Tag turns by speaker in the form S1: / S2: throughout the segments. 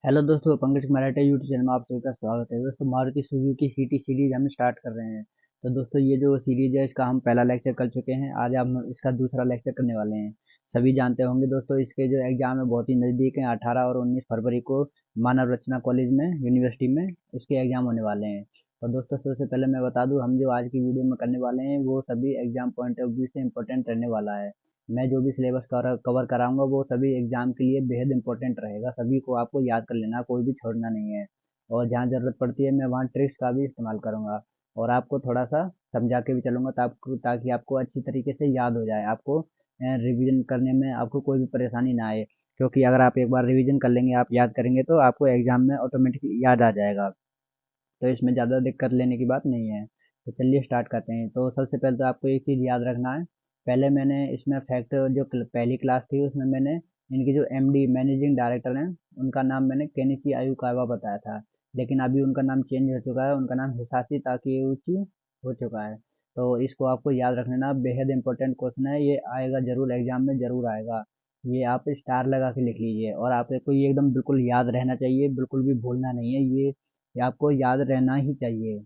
S1: Hello दोस्तों, Pankaj Maratha YouTube channel में आप सभी का स्वागत है। दोस्तों, मारुति सुजुकी सिटी सीरीज हम स्टार्ट कर रहे हैं। तो दोस्तों, ये जो सीरीज है इसका हम पहला लेक्चर कर चुके हैं। आज हम इसका दूसरा लेक्चर करने वाले हैं। सभी जानते होंगे दोस्तों, इसके जो एग्जाम है बहुत ही नज़दीक हैं। 18 और 19 फरवरी को मानव रचना कॉलेज में, यूनिवर्सिटी में इसके एग्जाम होने वाले हैं। और दोस्तों, सबसे पहले मैं बता दूं, हम जो आज की वीडियो में करने वाले हैं वो सभी एग्जाम पॉइंट ऑफ व्यू से इम्पोर्टेंट रहने वाला है। मैं जो भी सिलेबस कवर कराऊंगा वो सभी एग्जाम के लिए बेहद इंपॉर्टेंट रहेगा। सभी को आपको याद कर लेना, कोई भी छोड़ना नहीं है। और जहाँ ज़रूरत पड़ती है मैं वहाँ ट्रिक्स का भी इस्तेमाल करूँगा। और आपको थोड़ा सा समझा के भी चलूँगा ताकि आपको अच्छी तरीके से याद हो जाए। आपको रिवीजन करने में आपको कोई भी परेशानी ना आए, क्योंकि अगर आप एक बार रिवीजन कर लेंगे, आप याद करेंगे तो आपको एग्जाम में ऑटोमेटिकली याद आ जाएगा। तो इसमें ज़्यादा दिक्कत लेने की बात नहीं है। तो चलिए स्टार्ट करते हैं। तो सबसे पहले तो आपको एक चीज़ याद रखना है। पहले मैंने इसमें फैक्ट जो पहली क्लास थी उसमें मैंने इनकी जो एमडी मैनेजिंग डायरेक्टर हैं उनका नाम मैंने केनिची आयुकावा बताया था। लेकिन अभी उनका नाम चेंज हो चुका है, उनका नाम हिसाशी ताकेउची हो चुका है। तो इसको आपको याद रख लेना, बेहद इंपॉर्टेंट क्वेश्चन है, ये आएगा जरूर, एग्जाम में जरूर आएगा। ये आप स्टार लगा के लिख लीजिए और आपको ये एकदम बिल्कुल याद रहना चाहिए, बिल्कुल भी भूलना नहीं है। ये आपको याद रहना ही चाहिए।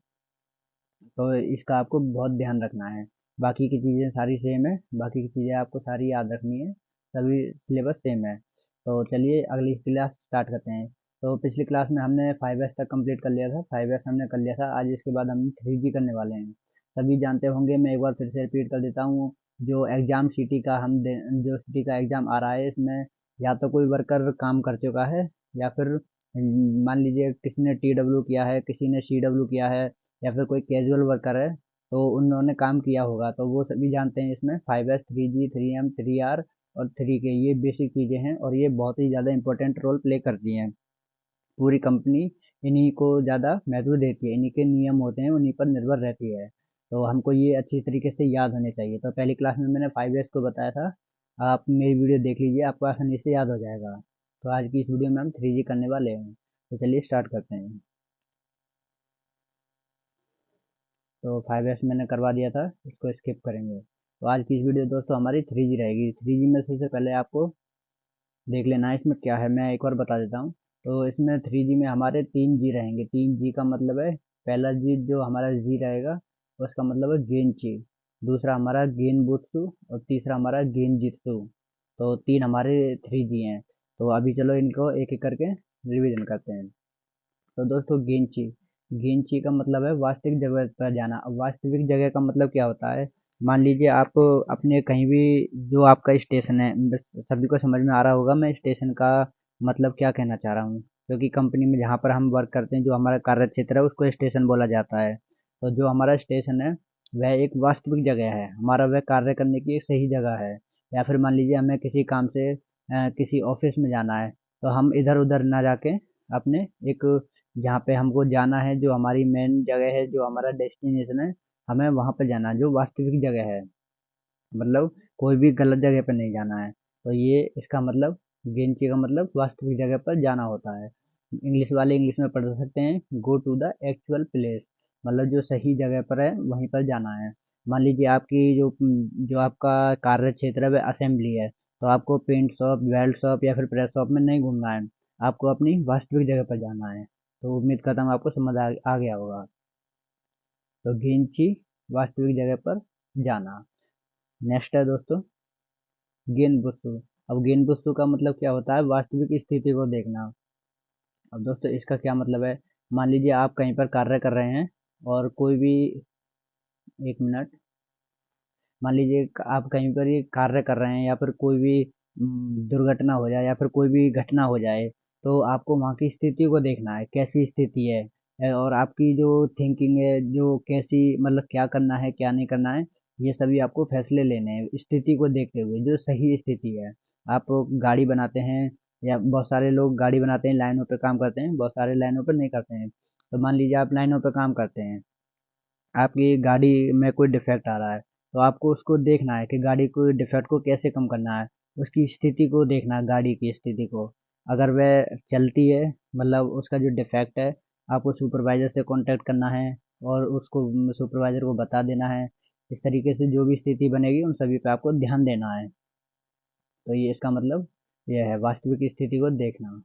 S1: तो इसका आपको बहुत ध्यान रखना है। बाकी की चीज़ें सारी सेम है, बाकी की चीज़ें आपको सारी याद रखनी है। सभी सिलेबस सेम है। तो चलिए अगली क्लास स्टार्ट करते हैं। तो पिछली क्लास में हमने 5S तक कंप्लीट कर लिया था, 5S हमने कर लिया था। आज इसके बाद हम 3G करने वाले हैं। सभी जानते होंगे, मैं एक बार फिर से रिपीट कर देता हूँ। जो एग्ज़ाम सिटी का जो सिटी का एग्ज़ाम आ रहा है इसमें या तो कोई वर्कर काम कर चुका है, या फिर मान लीजिए किसी ने TW किया है, किसी ने CW किया है, या फिर कोई कैजुअल वर्कर है, तो उन्होंने काम किया होगा। तो वो सभी जानते हैं इसमें 5S, 3G, 3M, 3R और 3K, ये बेसिक चीज़ें हैं और ये बहुत ही ज़्यादा इंपॉर्टेंट रोल प्ले करती हैं। पूरी कंपनी इन्हीं को ज़्यादा महत्व देती है, इन्हीं के नियम होते हैं, उन्हीं पर निर्भर रहती है। तो हमको ये अच्छी तरीके से याद होने चाहिए। तो पहली क्लास में मैंने 5S को बताया था। आप मेरी वीडियो देख लीजिए, आपको आसानी से याद हो जाएगा। तो आज की इस वीडियो में हम 3G करने वाले हैं। तो चलिए स्टार्ट करते हैं। तो 5S मैंने करवा दिया था, इसको स्किप करेंगे। तो आज की इस वीडियो दोस्तों हमारी 3G रहेगी। 3G में सबसे पहले आपको देख लेना है इसमें क्या है, मैं एक बार बता देता हूँ। तो इसमें 3G में हमारे 3G रहेंगे। 3G का मतलब है, पहला जी जो हमारा जी रहेगा उसका मतलब है गेनची, दूसरा हमारा गेन बुत्सु और तीसरा हमारा गेन जित्सु। तो तीन हमारे 3G हैं। तो अभी चलो इनको एक एक करके रिवीजन करते हैं। तो दोस्तों, गेंची, गेंची का मतलब है वास्तविक जगह पर जाना। अब वास्तविक जगह का मतलब क्या होता है? मान लीजिए आप अपने कहीं भी, जो आपका स्टेशन है, बस सभी को समझ में आ रहा होगा मैं स्टेशन का मतलब क्या कहना चाह रहा हूँ। क्योंकि कंपनी में जहाँ पर हम वर्क करते हैं, जो हमारा कार्य क्षेत्र है उसको स्टेशन बोला जाता है। तो जो हमारा स्टेशन है वह एक वास्तविक जगह है, हमारा वह कार्य करने की एक सही जगह है। या फिर मान लीजिए हमें किसी काम से किसी ऑफिस में जाना है, तो हम इधर उधर ना जाके अपने एक, जहाँ पे हमको जाना है, जो हमारी मेन जगह है, जो हमारा डेस्टिनेशन है, हमें वहाँ पे जाना है, जो वास्तविक जगह है। मतलब कोई भी गलत जगह पे नहीं जाना है। तो ये इसका मतलब, गेंची का मतलब वास्तविक जगह पर जाना होता है। इंग्लिश वाले इंग्लिश में पढ़ सकते हैं, go to the actual place, मतलब जो सही जगह पर है वहीं पर जाना है। मान लीजिए आपकी जो जो आपका कार्य क्षेत्र है वह असेंबली है, तो आपको पेंट शॉप, वेल्ड शॉप या फिर प्रेस शॉप में नहीं घूमना है, आपको अपनी वास्तविक जगह पर जाना है। तो उम्मीद करता हूँ आपको समझ आ गया होगा। तो गेंची, वास्तविक जगह पर जाना। नेक्स्ट है दोस्तों, गेनबुस्तु। अब गेनबुस्तु का मतलब क्या होता है? वास्तविक स्थिति को देखना। अब दोस्तों इसका क्या मतलब है? मान लीजिए आप कहीं पर कार्य कर रहे हैं और कोई भी, एक मिनट, मान लीजिए आप कहीं पर ये कार्य कर रहे हैं या फिर कोई भी दुर्घटना हो जाए या फिर कोई भी घटना हो जाए, तो आपको वहाँ की स्थिति को देखना है, कैसी स्थिति है। और आपकी जो थिंकिंग है, जो कैसी, मतलब क्या करना है क्या नहीं करना है, ये सभी आपको फैसले लेने हैं स्थिति को देखते हुए, जो सही स्थिति है। आप गाड़ी बनाते हैं, या बहुत सारे लोग गाड़ी बनाते हैं, लाइनों पे काम करते हैं, बहुत सारे लाइनों पर नहीं करते हैं। तो मान लीजिए आप लाइनों पे काम करते हैं, आपकी गाड़ी में कोई डिफेक्ट आ रहा है, तो आपको उसको देखना है कि गाड़ी को डिफेक्ट को कैसे कम करना है। उसकी स्थिति को देखना है, गाड़ी की स्थिति को। अगर वह चलती है, मतलब उसका जो डिफेक्ट है, आपको सुपरवाइजर से कांटेक्ट करना है और उसको, सुपरवाइजर को बता देना है। इस तरीके से जो भी स्थिति बनेगी उन सभी पे आपको ध्यान देना है। तो ये इसका मतलब यह है, वास्तविक स्थिति को देखना।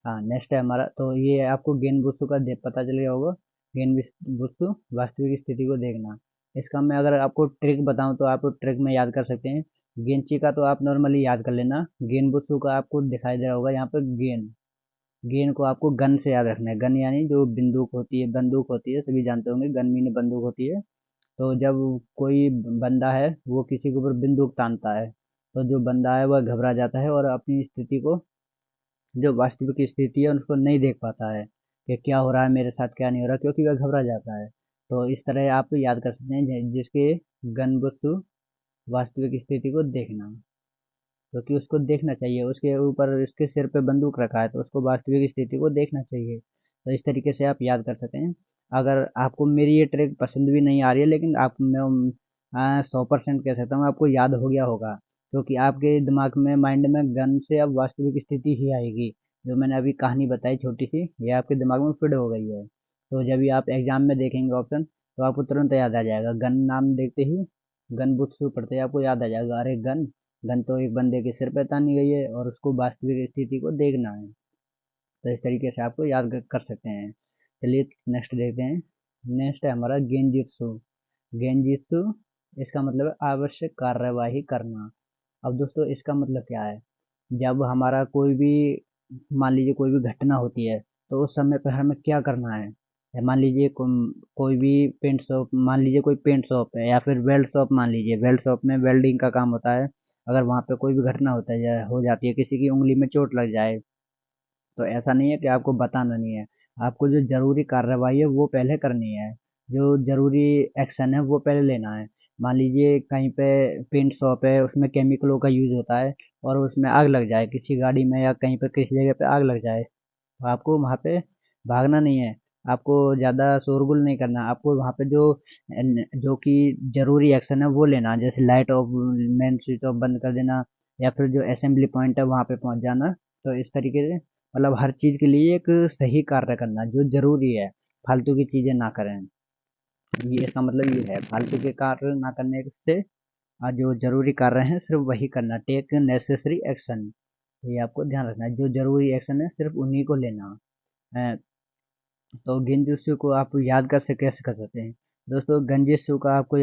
S1: हाँ, नेक्स्ट है हमारा, तो ये आपको गेन वस्तु का पता चल गया होगा। गेन वस्तु वास्तविक स्थिति को देखना। इसका मैं अगर आपको ट्रिक बताऊं तो आप ट्रिक में याद कर सकते हैं। गेंची का तो आप नॉर्मली याद कर लेना। गेन वस्तु का आपको दिखाई दे रहा होगा यहाँ पे गेन। गेन को आपको गन से याद रखना है। गन यानी जो बंदूक होती है, बंदूक होती है, सभी जानते होंगे गन मीन बंदूक होती है। तो जब कोई बंदा है वो किसी के ऊपर बंदूक तानता है, तो जो बंदा है वह घबरा जाता है और अपनी स्थिति को, जो वास्तविक स्थिति है उसको नहीं देख पाता है कि क्या हो रहा है मेरे साथ, क्या नहीं हो रहा, क्योंकि वह घबरा जाता है। तो इस तरह आप याद कर सकते हैं जिसके गन वस्तु वास्तविक स्थिति को देखना, क्योंकि उसको देखना चाहिए, उसके ऊपर उसके सिर पे बंदूक रखा है तो उसको वास्तविक स्थिति को देखना चाहिए। तो इस तरीके से आप याद कर सकते हैं। अगर आपको मेरी ये ट्रिक पसंद भी नहीं आ रही है, लेकिन आप मैं 100% कह सकता हूँ आपको याद हो गया होगा, क्योंकि आपके दिमाग में, माइंड में गन से अब वास्तविक स्थिति ही आएगी। जो मैंने अभी कहानी बताई छोटी सी, ये आपके दिमाग में फिट हो गई है। तो जब भी आप एग्जाम में देखेंगे ऑप्शन, तो आपको तुरंत याद आ जाएगा। गन नाम देखते ही, गन बुक शुरू पढ़ते ही आपको याद आ जाएगा, अरे गन, गन तो एक बंदे के सिर पे तानी गई है और उसको वास्तविक स्थिति को देखना है। तो इस तरीके से आपको याद कर सकते हैं। चलिए नेक्स्ट देखते हैं। नेक्स्ट है हमारा गेंजित्सु। गेंजित्सु, इसका मतलब है आवश्यक कार्यवाही करना। अब दोस्तों इसका मतलब क्या है? जब हमारा कोई भी, मान लीजिए कोई भी घटना होती है, तो उस समय पर हमें क्या करना है? या मान लीजिए कोई भी पेंट शॉप, मान लीजिए कोई पेंट शॉप है, या फिर वेल्ड शॉप, मान लीजिए वेल्ड शॉप में वेल्डिंग का काम होता है। अगर वहाँ पे कोई भी घटना होता है या हो जाती है, किसी की उंगली में चोट लग जाए, तो ऐसा नहीं है कि आपको बताना नहीं है। आपको जो ज़रूरी कार्रवाई है वो पहले करनी है। जो ज़रूरी एक्शन है वो पहले लेना है। मान लीजिए कहीं पे पेंट शॉप है, उसमें केमिकलों का यूज़ होता है और उसमें आग लग जाए किसी गाड़ी में, या कहीं पे किसी जगह पे आग लग जाए, तो आपको वहाँ पे भागना नहीं है। आपको ज़्यादा शोरगुल नहीं करना। आपको वहाँ पे जो कि ज़रूरी एक्शन है वो लेना, जैसे light of, main switch off बंद कर देना, या फिर जो असेंबली पॉइंट है वहाँ पे पहुँच जाना। तो इस तरीके से मतलब हर चीज़ के लिए एक सही कार्य करना जो ज़रूरी है, फालतू की चीज़ें ना करें। ये इसका मतलब ये है, फालतू के कार्य ना करने से जो ज़रूरी कार्य हैं सिर्फ वही करना, टेक नेसेसरी एक्शन। ये आपको ध्यान रखना है, जो ज़रूरी एक्शन है सिर्फ उन्हीं को लेना है। तो गेंजुत्सु को आप याद कैसे कर सकते हैं? दोस्तों गंजित्सु का आपको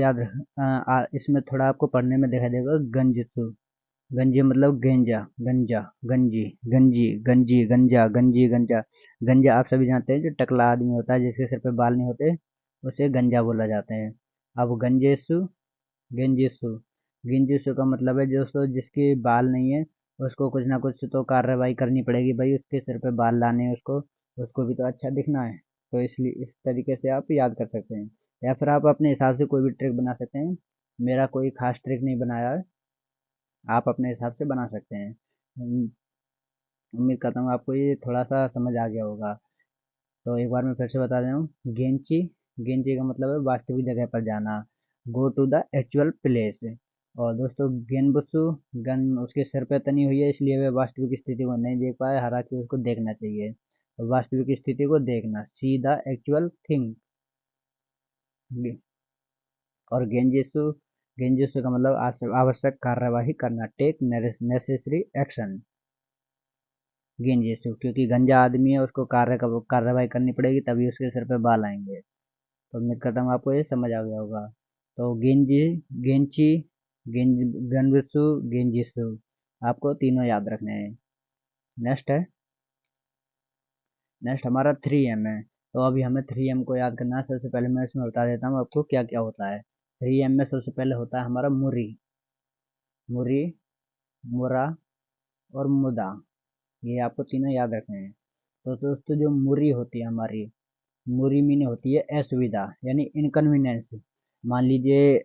S1: इसमें थोड़ा आपको पढ़ने में दिखाई देगा। गंजित्सु, गंजी मतलब गेंजा, गंजा, गंजी, गंजी, गंजी, गंजा, गंजी, गंजा। गंजा आप सभी जानते हैं, जो टकला आदमी होता है जिसके सिर पे बाल नहीं होते, उसे गंजा बोला जाता है। अब गंजेसु, गेंजिसु, गेंजिसु का मतलब है दोस्तों जिसके बाल नहीं है, उसको कुछ ना कुछ तो कार्रवाई करनी पड़ेगी भाई, उसके सिर पे बाल लाने हैं उसको, उसको भी तो अच्छा दिखना है। तो इसलिए इस तरीके से आप याद कर सकते हैं, या फिर आप अपने हिसाब से कोई भी ट्रिक बना सकते हैं। मेरा कोई खास ट्रिक नहीं बनाया है, आप अपने हिसाब से बना सकते हैं। उम्मीद करता हूँ आपको ये थोड़ा सा समझ आ गया होगा। तो एक बार मैं फिर से बता रहा हूँ। गेंची, गेंची का मतलब है वास्तविक जगह पर जाना, go to the actual place. और दोस्तों गेनबुत्सु, गन उसके सिर पे तनी हुई है इसलिए वह वास्तविक स्थिति को नहीं देख पाया, हालांकि उसको देखना चाहिए। तो वास्तविक स्थिति को देखना, सी द एक्चुअल थिंग। और गेंजित्सु, गेंजित्सु का मतलब आवश्यक कार्यवाही करना, टेक नेसेसरी एक्शन। गेंजित्सु क्योंकि गंजा आदमी है, उसको कार्रवाई करनी पड़ेगी तभी उसके सिर पे बाल आएंगे। तो उम्मीद करता हूँ आपको ये समझ आ गया होगा। तो गेंजी, गेंची, गेंज, गनबित्सु, गेंजित्सु, आपको तीनों याद रखने हैं। नेक्स्ट है, नेक्स्ट हमारा 3M है। तो अभी हमें 3M को याद करना है। सबसे पहले मैं इसमें बता देता हूँ आपको क्या क्या होता है। 3M में सबसे पहले होता है हमारा मुरी, मुरी, मुरा और मुदा। ये आपको तीनों याद रखने हैं। तो दोस्तों जो मुरी होती है हमारी, बुरी मीन होती है असुविधा, यानी इनकन्वीनियंस। मान लीजिए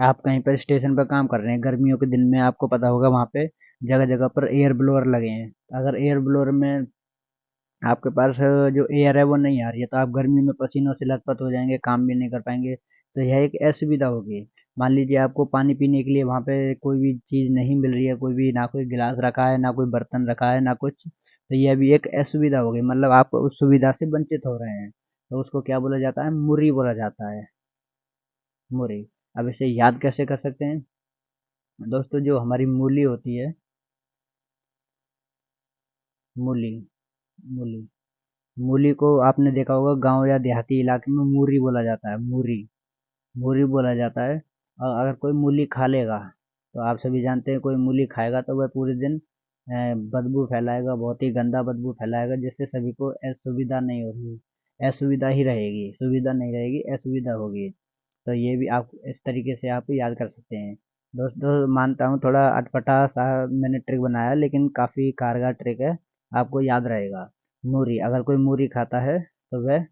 S1: आप कहीं पर स्टेशन पर काम कर रहे हैं, गर्मियों के दिन में आपको पता होगा वहाँ पे जगह जगह पर एयर ब्लोअर लगे हैं। अगर एयर ब्लोअर में आपके पास जो एयर है वो नहीं आ रही है, तो आप गर्मी में पसीनों से लथपथ हो जाएंगे, काम भी नहीं कर पाएंगे। तो यह एक असुविधा होगी। मान लीजिए आपको पानी पीने के लिए वहाँ पे कोई भी चीज़ नहीं मिल रही है, कोई भी, ना कोई गिलास रखा है, ना कोई बर्तन रखा है, ना कुछ, तो यह भी एक असुविधा होगी, मतलब आप उस सुविधा से वंचित हो रहे हैं। तो उसको क्या बोला जाता है? मुरी बोला जाता है, मुरी। अब इसे याद कैसे कर सकते हैं? दोस्तों जो हमारी मूली होती है, मूली, मूली। मूली को आपने देखा होगा गांव या देहाती इलाके में मूरी बोला जाता है, मूरी। मूरी बोला जाता है। और अगर कोई मूली खा लेगा तो आप सभी जानते हैं कोई मूली खाएगा तो वह पूरे दिन बदबू फैलाएगा, बहुत ही गंदा बदबू फैलाएगा, जिससे सभी को असुविधा नहीं होगी। असुविधा ही रहेगी, सुविधा नहीं रहेगी, असुविधा होगी। तो ये भी आप इस तरीके से आप याद कर सकते हैं। दोस्तों मानता हूँ थोड़ा अटपटा सा मैंने ट्रिक बनाया, लेकिन काफ़ी कारगर ट्रिक है, आपको याद रहेगा। मूरी, अगर कोई मूरी खाता है तो वह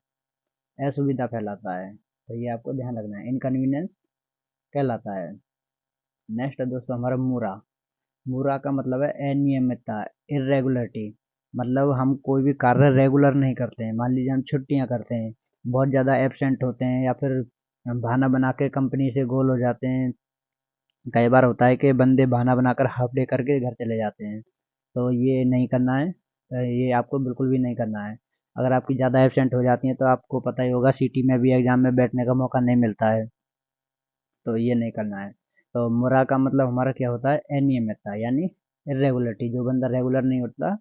S1: असुविधा फैलाता है, तो ये आपको ध्यान रखना है, इनकन्वीनियंस कहलाता है। नेक्स्ट है दोस्तों हमारा मूरा। मूरा का मतलब है अनियमितता, इरेगुलरिटी। मतलब हम कोई भी कार्य रेगुलर नहीं करते हैं। मान लीजिए हम छुट्टियां करते हैं, बहुत ज़्यादा एब्सेंट होते हैं, या फिर हम बहाना बना के कंपनी से गोल हो जाते हैं। कई बार होता है कि बंदे बहाना बनाकर हाफ डे करके घर चले जाते हैं, तो ये नहीं करना है। ये आपको बिल्कुल भी नहीं करना है। अगर आपकी ज़्यादा एब्सेंट हो जाती हैं तो आपको पता ही होगा सिटी में भी एग्जाम में बैठने का मौका नहीं मिलता है, तो ये नहीं करना है। तो मुरा का मतलब हमारा क्या होता है, अनियमितता यानी इरेगुलरिटी। जो बंदा रेगुलर नहीं होता,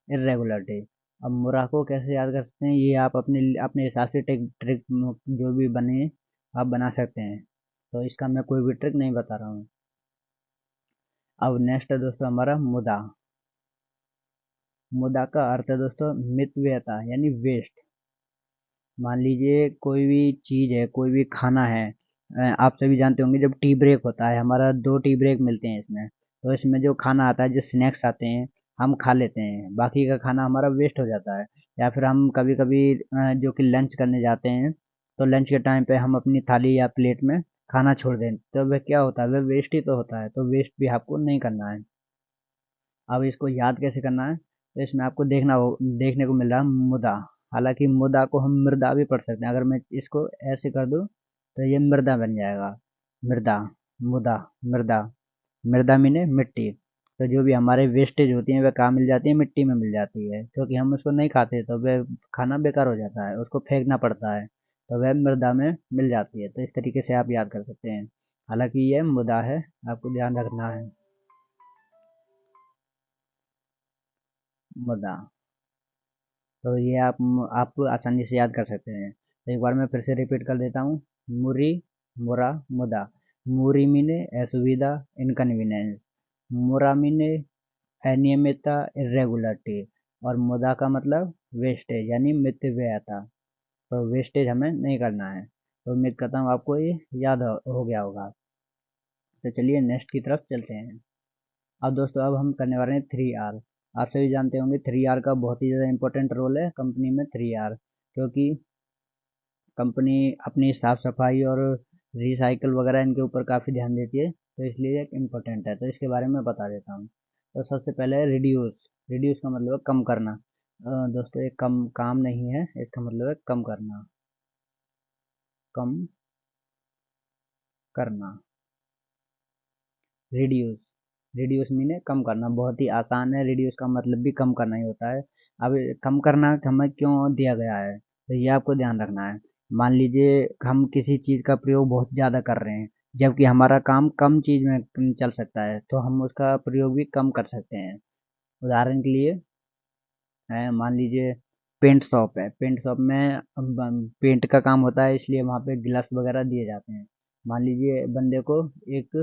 S1: इरेगुलरिटी। अब मुरा को कैसे याद कर सकते हैं, ये आप अपने अपने हिसाब से ट्रिक ट्रिक जो भी बने आप बना सकते हैं। तो इसका मैं कोई भी ट्रिक नहीं बता रहा हूँ। अब नेक्स्ट है दोस्तों हमारा मुदा। मुदा का अर्थ है दोस्तों मितव्ययता यानी वेस्ट। मान लीजिए कोई भी चीज़ है, कोई भी खाना है। आप सभी जानते होंगे जब टी ब्रेक होता है, हमारा 2 टी ब्रेक मिलते हैं इसमें। तो इसमें जो खाना आता है, जो स्नैक्स आते हैं, हम खा लेते हैं, बाकी का खाना हमारा वेस्ट हो जाता है। या फिर हम कभी-कभी जो कि लंच करने जाते हैं, तो लंच के टाइम पे हम अपनी थाली या प्लेट में खाना छोड़ दें, तो वह क्या होता है, वह वेस्ट ही तो होता है। तो वेस्ट भी आपको नहीं करना है। अब इसको याद कैसे करना है, तो इसमें आपको देखने को मिल रहा है मुदा। हालांकि मुदा को हम मृदा भी पढ़ सकते हैं। अगर मैं इसको ऐसे कर दूं तो ये मृदा बन जाएगा। मृदा, मुदा, मृदा। मृदा मीने मिट्टी। तो जो भी हमारे वेस्टेज होती है वह कहाँ मिल जाती है, मिट्टी में मिल जाती है, क्योंकि हम उसको नहीं खाते तो वह खाना बेकार हो जाता है, उसको फेंकना पड़ता है। तो वह मृदा में मिल जाती है। तो इस तरीके से आप याद कर सकते हैं। हालांकि यह मुदा है, आपको ध्यान रखना है। मुदा। तो ये आप आसानी से याद कर सकते हैं। तो एक बार मैं फिर से रिपीट कर देता हूँ। मुरी, मुरा, मुदा। मुरी मीने असुविधा, इनकन्वीनियंस। मुरा मीने अनियमितता, इरेगुलरिटी। और मुदा का मतलब वेस्टेज यानी मितव्ययता। तो वेस्टेज हमें नहीं करना है। तो उम्मीद करता हूँ आपको ये याद हो गया होगा। तो चलिए नेक्स्ट की तरफ चलते हैं। अब दोस्तों अब हम करने वाले हैं 3R। आप सभी जानते होंगे 3R का बहुत ही ज़्यादा इंपॉर्टेंट रोल है कंपनी में। 3R क्योंकि कंपनी अपनी साफ सफाई और रिसाइकल वगैरह इनके ऊपर काफ़ी ध्यान देती है, तो इसलिए एक इम्पोर्टेंट है। तो इसके बारे में बता देता हूँ। तो सबसे पहले है रिड्यूस। रिड्यूस का मतलब है कम करना। दोस्तों ये कम काम नहीं है, इसका मतलब है कम करना। कम करना, रिड्यूस। रिड्यूस मीने कम करना, बहुत ही आसान है। रिड्यूस का मतलब भी कम करना ही होता है। अब कम करना हमें क्यों दिया गया है, तो ये आपको ध्यान रखना है। मान लीजिए हम किसी चीज़ का प्रयोग बहुत ज़्यादा कर रहे हैं, जबकि हमारा काम कम चीज़ में चल सकता है, तो हम उसका प्रयोग भी कम कर सकते हैं। उदाहरण के लिए मान लीजिए पेंट शॉप है। पेंट शॉप में पेंट का काम होता है, इसलिए वहाँ पे ग्लव्स वगैरह दिए जाते हैं। मान लीजिए बंदे को एक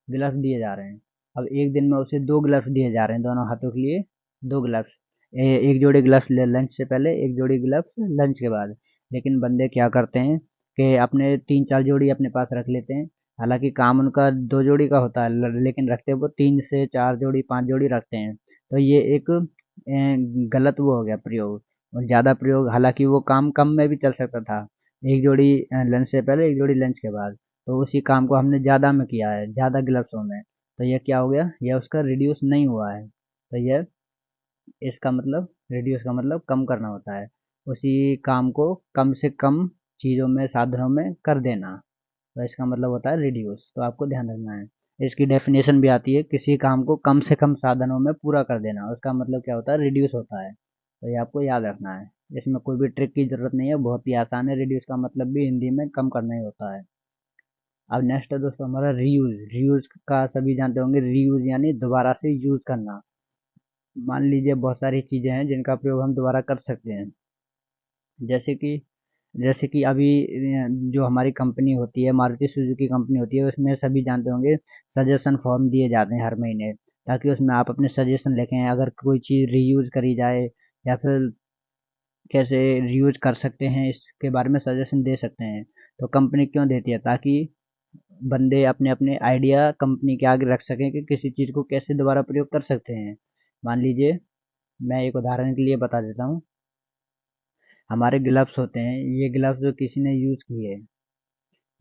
S1: ग्लव्स दिए जा रहे हैं। अब एक दिन में उसे 2 ग्लव्स दिए जा रहे हैं, दोनों हाथों के लिए 2 ग्लव्स। एक जोड़ी ग्लव्स लंच से पहले, एक जोड़ी ग्लव्स लंच के बाद। लेकिन बंदे क्या करते हैं कि अपने 3-4 जोड़ी अपने पास रख लेते हैं। हालांकि काम उनका 2 जोड़ी का होता है, लेकिन रखते वो 3 से 4 जोड़ी, 5 जोड़ी रखते हैं। तो ये एक गलत वो हो गया प्रयोग, और ज़्यादा प्रयोग। हालांकि वो काम कम में भी चल सकता था, एक जोड़ी लंच से पहले, एक जोड़ी लंच के बाद। तो उसी काम को हमने ज़्यादा में किया है, ज़्यादा ग्लव्सों में। तो ये क्या हो गया, यह उसका रिड्यूस नहीं हुआ है। तो यह इसका मतलब, रिड्यूस का मतलब कम करना होता है। उसी काम को कम से कम चीज़ों में, साधनों में कर देना। तो इसका मतलब होता है रिड्यूस। तो आपको ध्यान रखना है। इसकी डेफिनेशन भी आती है, किसी काम को कम से कम साधनों में पूरा कर देना, उसका मतलब क्या होता है, रिड्यूस होता है। तो ये आपको याद रखना है। इसमें कोई भी ट्रिक की ज़रूरत नहीं है, बहुत ही आसान है। रिड्यूस का मतलब भी हिंदी में कम करना ही होता है। अब नेक्स्ट है दोस्तों हमारा रीयूज। रीयूज का सभी जानते होंगे, रीयूज यानी दोबारा से यूज करना। मान लीजिए बहुत सारी चीज़ें हैं जिनका प्रयोग हम दोबारा कर सकते हैं। जैसे कि अभी जो हमारी कंपनी होती है, मारुति सुजुकी कंपनी होती है, उसमें सभी जानते होंगे सजेशन फॉर्म दिए जाते हैं हर महीने, ताकि उसमें आप अपने सजेशन लिखें, अगर कोई चीज़ रीयूज करी जाए या फिर कैसे रीयूज कर सकते हैं इसके बारे में सजेशन दे सकते हैं। तो कंपनी क्यों देती है? ताकि बंदे अपने अपने आइडिया कंपनी के आगे रख सकें कि किसी चीज़ को कैसे दोबारा प्रयोग कर सकते हैं। मान लीजिए मैं एक उदाहरण के लिए बता देता हूँ। हमारे ग्लव्स होते हैं, ये ग्लव्स जो किसी ने यूज़ किए,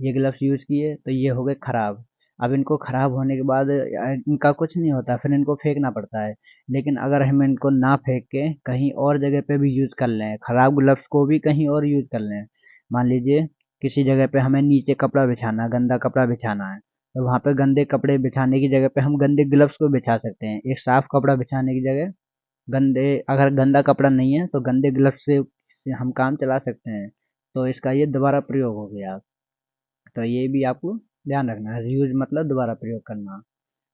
S1: ये ग्लव्स यूज़ किए तो ये हो गए ख़राब। अब इनको ख़राब होने के बाद इनका कुछ नहीं होता, फिर इनको फेंकना पड़ता है। लेकिन अगर हम इनको ना फेंक के कहीं और जगह पे भी यूज़ कर लें, ख़राब ग्लव्स को भी कहीं और यूज़ कर लें, मान लीजिए किसी जगह पे हमें नीचे कपड़ा बिछाना, गंदा कपड़ा बिछाना है, तो वहाँ पे गंदे कपड़े बिछाने की जगह पे हम गंदे ग्लव्स को बिछा सकते हैं। एक साफ़ कपड़ा बिछाने की जगह अगर गंदा कपड़ा नहीं है तो गंदे ग्लव्स से हम काम चला सकते हैं। तो इसका ये दोबारा प्रयोग हो गया। तो ये भी आपको ध्यान रखना है, रीयूज मतलब दोबारा प्रयोग करना।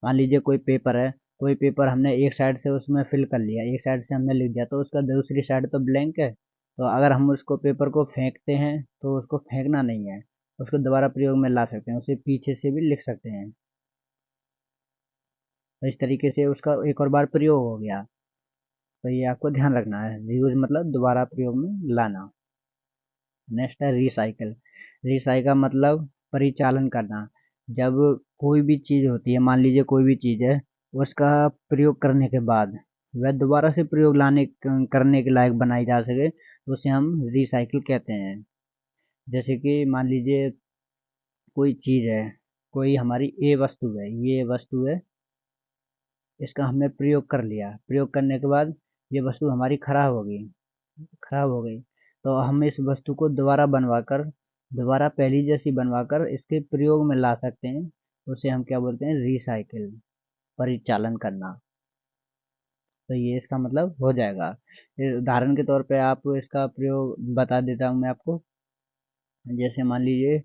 S1: मान लीजिए कोई पेपर है, कोई पेपर हमने एक साइड से उसमें फिल कर लिया, एक साइड से हमने लिख दिया, तो उसका दूसरी साइड तो ब्लैंक है। तो अगर हम उसको पेपर को फेंकते हैं तो उसको फेंकना नहीं है, उसको दोबारा प्रयोग में ला सकते हैं, उसे पीछे से भी लिख सकते हैं। तो इस तरीके से उसका एक और बार प्रयोग हो गया। तो ये आपको ध्यान रखना है, रीयूज मतलब दोबारा प्रयोग में लाना। नेक्स्ट है रिसाइकल। रिसाइकल मतलब परिचालन करना। जब कोई भी चीज़ होती है, मान लीजिए कोई भी चीज़ है, उसका प्रयोग करने के बाद वह दोबारा से प्रयोग करने के लायक बनाई जा सके, तो उसे हम रिसाइकिल कहते हैं। जैसे कि मान लीजिए कोई चीज़ है, कोई हमारी ए वस्तु है, ये वस्तु है, इसका हमने प्रयोग कर लिया, प्रयोग करने के बाद ये वस्तु हमारी खराब हो गई, तो हम इस वस्तु को दोबारा बनवाकर, दोबारा पहली जैसी बनवाकर इसके प्रयोग में ला सकते हैं। उसे हम क्या बोलते हैं? रिसाइकिल, परिचालन करना। तो ये इसका मतलब हो जाएगा। उदाहरण के तौर पे आप इसका प्रयोग बता देता हूँ मैं आपको। जैसे मान लीजिए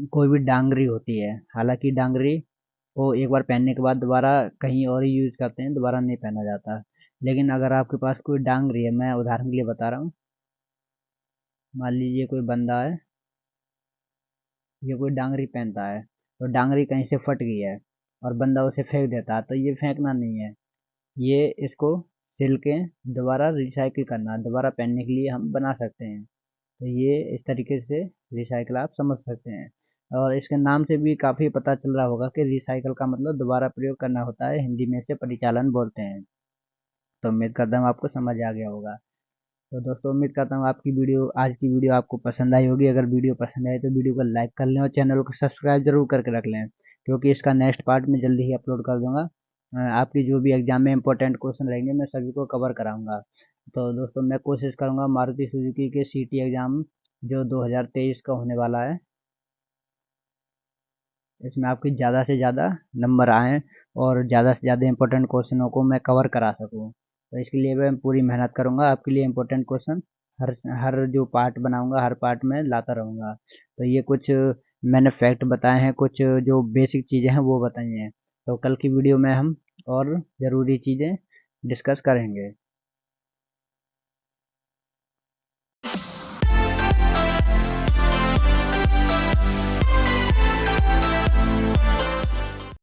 S1: कोई भी डांगरी होती है, हालांकि डांगरी को एक बार पहनने के बाद दोबारा कहीं और ही यूज करते हैं, दोबारा नहीं पहना जाता। लेकिन अगर आपके पास कोई डांगरी है, मैं उदाहरण के लिए बता रहा हूँ, मान लीजिए कोई बंदा है, ये कोई डांगरी पहनता है, तो डांगरी कहीं से फट गई है और बंदा उसे फेंक देता है, तो ये फेंकना नहीं है, ये इसको सिल के दोबारा रिसाइकिल करना, दोबारा पहनने के लिए हम बना सकते हैं। तो ये इस तरीके से रिसाइकिल आप समझ सकते हैं। और इसके नाम से भी काफ़ी पता चल रहा होगा कि रिसाइकिल का मतलब दोबारा प्रयोग करना होता है, हिंदी में इसे परिचालन बोलते हैं। तो उम्मीद करता हूँ आपको समझ आ गया होगा। तो दोस्तों उम्मीद करता हूँ आपकी वीडियो, आज की वीडियो आपको पसंद आई होगी। अगर वीडियो पसंद आए तो वीडियो को लाइक कर लें और चैनल को सब्सक्राइब जरूर करके रख लें, क्योंकि इसका नेक्स्ट पार्ट मैं जल्दी ही अपलोड कर दूंगा। आपकी जो भी एग्जाम में इंपॉर्टेंट क्वेश्चन रहेंगे मैं सभी को कवर कराऊंगा। तो दोस्तों मैं कोशिश करूंगा मारुति सुजुकी के सीटी एग्ज़ाम जो 2023 का होने वाला है, इसमें आपके ज़्यादा से ज़्यादा नंबर आएँ और ज़्यादा से ज़्यादा इंपॉर्टेंट क्वेश्चनों को मैं कवर करा सकूँ। तो इसके लिए मैं पूरी मेहनत करूँगा, आपके लिए इंपॉर्टेंट क्वेश्चन हर हर जो पार्ट बनाऊँगा, हर पार्ट में लाता रहूँगा। तो ये कुछ मैंने फैक्ट बताए हैं, कुछ जो बेसिक चीज़ें हैं वो बताई हैं। तो कल की वीडियो में हम और ज़रूरी चीज़ें डिस्कस करेंगे।